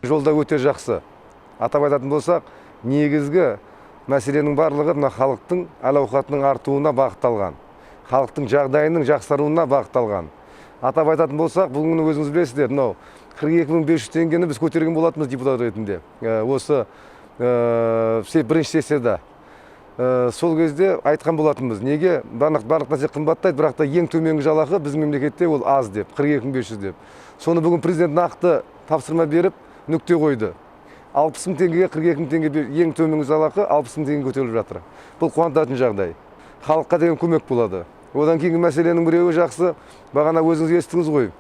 жолда өте жақсы. Атап айтатын болсақ, негізгі мәселенің барлығы мына халықтың әл-ауқатының артуына бағытталған, халықтың жағдайының жақсаруына бағытталған. Атап айтатын болсақ, бүгін өзіңіз білесіздер, мынау 42.500 теңгені біз көтерген болатынбыз депутат ретінде. Осы бірінші сессияда. Сол кезде айтқан болатынбыз. Неге барлық нәрсе қымбаттайды, бірақ та ең төменгі жалақы біздің мемлекетте ол аз деп, 42.500 деп. Соны бүгін президент нақты тапсырма беріп, нүкте қойды. 60.000 теңгеге 42.000 теңге ең төменгі жалақы 60.000 теңге көтеріліп жатыр. Бұл қуантатын жағдай. Халыққа деген көмек болады. Одан кейінгі мәселенің біреуі жақсы, бағана өзіңіз естіңіз ғой.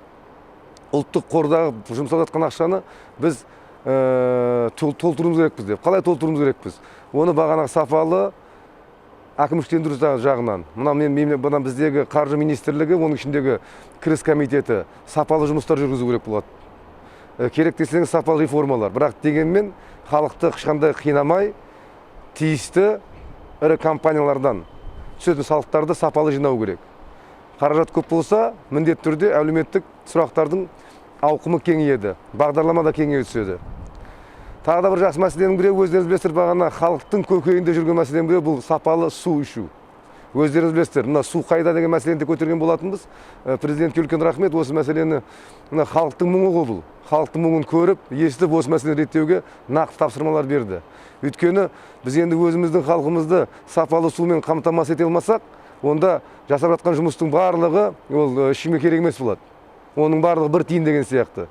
Ұлттық қордағы жұмсалып жатқан ақшаны біз толтыруымыз керекпіз деп. Қалай толтыруымыз керекпіз? Оны бағана сапалы әкімшілендіру жағынан. Мына біздегі қаржы министрлігі, оның ішіндегі кіріс комитеті сапалы жұмыстар жүргізу керек болады. Керек десеңіз сапалы реформалар. Бірақ дегенмен халықты ешқандай қинамай, тиісті ірі компаниялардан түсетін салықтарды сапалы жинау керек. Қаражат көп болса, міндетті түрде әлеуметтік сұрақтардың ауқымы кеңейеді, бағдарлама да кеңейе түседі. Тағы да бір жақсы мәселенің біреуі, өздеріңіз білесіздер, бағана халықтың көкейінде жүрген мәселенің біреуі бұл сапалы су ішу. Өздеріңіз білесіздер, мына су қайда деген мәселені де көтерген болатынбыз. Президентке үлкен рахмет, осы мәселені халықтың мұңы ғой бұл. Халықтың мұңын көріп, естіп, осы мәселені реттеуге нақты тапсырмалар берді. Өйткені біз енді өзіміздің халқымызды сапалы сумен қамтамасыз ете алмасақ, онда жасап жатқан жұмыстың барлығы ол ешкімге керек емес болады. Оның барлығы бір тиын деген сияқты.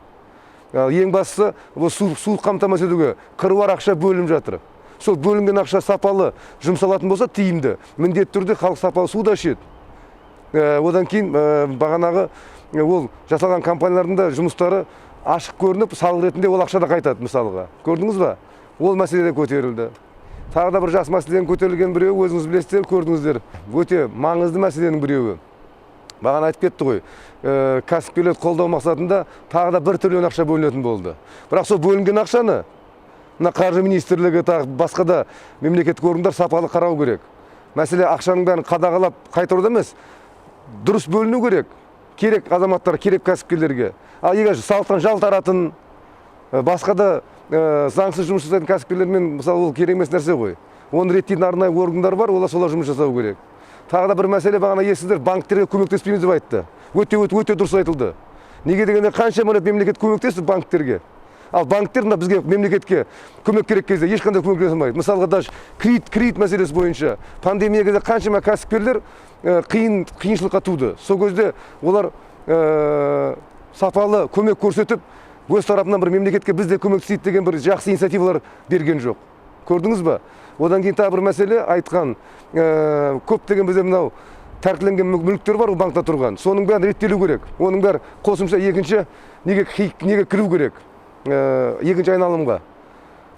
Ең бастысы, су қамтамасыз етуге қыруар ақша бөлініп жатыр. Сол бөлінген ақша сапалы жұмсалатын болса, тиімді. Міндетті түрде халық сапалы су да ішеді. Одан кейін бағанағы ол жасалған компаниялардың да жұмыстары ашық көрініп, салық ретінде ол ақша да қайтады мысалға. Көрдіңіз ба? Ол мәселе де көтерілді. Тағы да бір жақсы мәселенің көтерілген біреуі, өзіңіз білесіздер, көрдіңіздер. Өте маңызды мәселенің біреуі. Бағана айтып кетті ғой, кәсіпкерлерді қолдау мақсатында тағы да 1 триллион ақша бөлінетін болды. Бірақ сол бөлінген ақшаны мына қаржы министрлігі, басқа да мемлекеттік органдар сапалы қарау керек. Мәселе ақшаның бәрін қадағалап қайтаруда емес, дұрыс бөліну керек. Керек азаматтар, керек кәсіпкерлерге. Ал егер салықтан жалтаратын, басқа да заңсыз жұмыс жасайтын кәсіпкерлермен, мысалы, ол керек емес нәрсе ғой. Оны реттейтін арнайы органдар бар, олар солар жұмыс жасау керек. Тағы да бір мәселе, бағана естідіңіздер, банктерге көмектеспейміз деп айтты. Өте дұрыс айтылды. Неге дегенде қанша мемлекет көмектесті банктерге? Ал банктер бізге мемлекетке көмек керек кезде ешқандай көмектесе алмайды. Мысалға даже кредит мәселесі бойынша пандемия кезде қаншама кәсіпкерлер қиыншылыққа туды. Сол кезде олар сапалы көмек көрсетіп, өз тарапынан бір мемлекетке бізде көмектесейді деген бір жақсы инициативалар берген жоқ. Көрдіңіз ба? Одан кейін тағы бір мәселе айтқан, көптеген бізде мынау тәркіленген мүліктер бар, ол банкта тұрған. Соның бәрін реттелу керек. Оның бәрі қосымша екінші неге кіру керек? Екінші айналымға.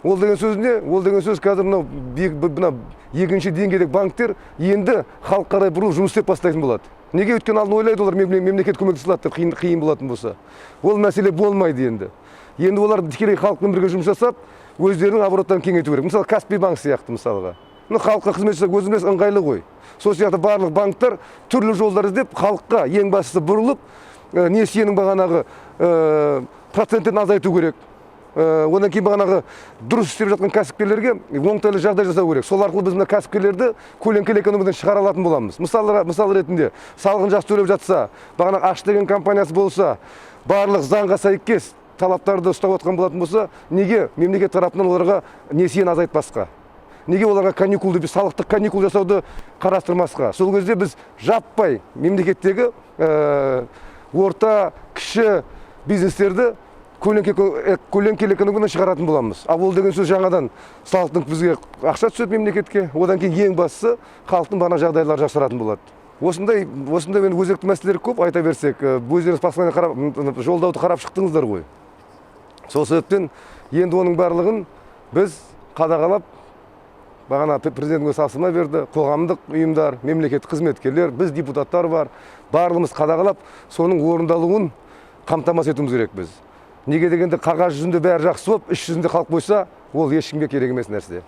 Ол деген сөз не? Ол деген сөз қазір мынау екінші деңгейдегі банктер енді халық қарай бұрыл жұмыс істеп бастайтын болады. Неге? Өткен алдын ойлайды олар мемлекет көмектесе алады деп қиын болатын болса. Ол мәселе болмайды енді. Енді олар тікелей халықпен бірге жұмыс жасап, өздерінің обороттарын кеңейту керек. Мысалы, Каспий банк сияқты мысалға. Халыққа қызмет жасап, өзіміз ыңғайлы ғой. Сол сияқты барлық банктар түрлі жолдар іздеп, халыққа ең бастысы бұрылып, несиенің бағанағы проценттерін азайту керек. Одан кейін бағанағы дұрыс істеп жатқан кәсіпкерлерге оңтайлы жағдай жасау керек. Сол арқылы біз мына кәсіпкерлерді көлеңкелі экономикадан шығара алатын боламыз. Мысал ретінде, салығын жақсы төлеп жатса, бағанағы Аш деген компаниясы болса, барлық заңға сәйкес талаптарды ұстап отқан болатын болса, неге мемлекет тарапынан оларға несиені азайтпасқа? Неге оларға салықтық каникул жасауды қарастырмасқа? Сол кезде біз жаппай мемлекеттегі орта, кіші бизнестерді көлеңкелі экономикадан шығаратын боламыз. Ал ол деген сөз жаңадан салықтың бізге ақша түседі мемлекетке, одан кейін ең бастысы халықтың бана жағдайлары жақсаратын болады. Осындай өзекті мәселелер көп, айта берсек, өздеріңіз послание жолдауды қарап шықтыңыздар ғой. Сол себептен енді оның барлығын біз қадағалап, бағана президентке тапсырма берді, қоғамдық ұйымдар, мемлекеттік қызметкерлер, біз депутаттар бар, барлығымыз қадағалап, соның орындалуын қамтамасыз етуіміз керек біз. Неге дегенде қағаз жүзінде бәрі жақсы болып, іс жүзінде халық болса, ол ешкімге керек емес нәрсе.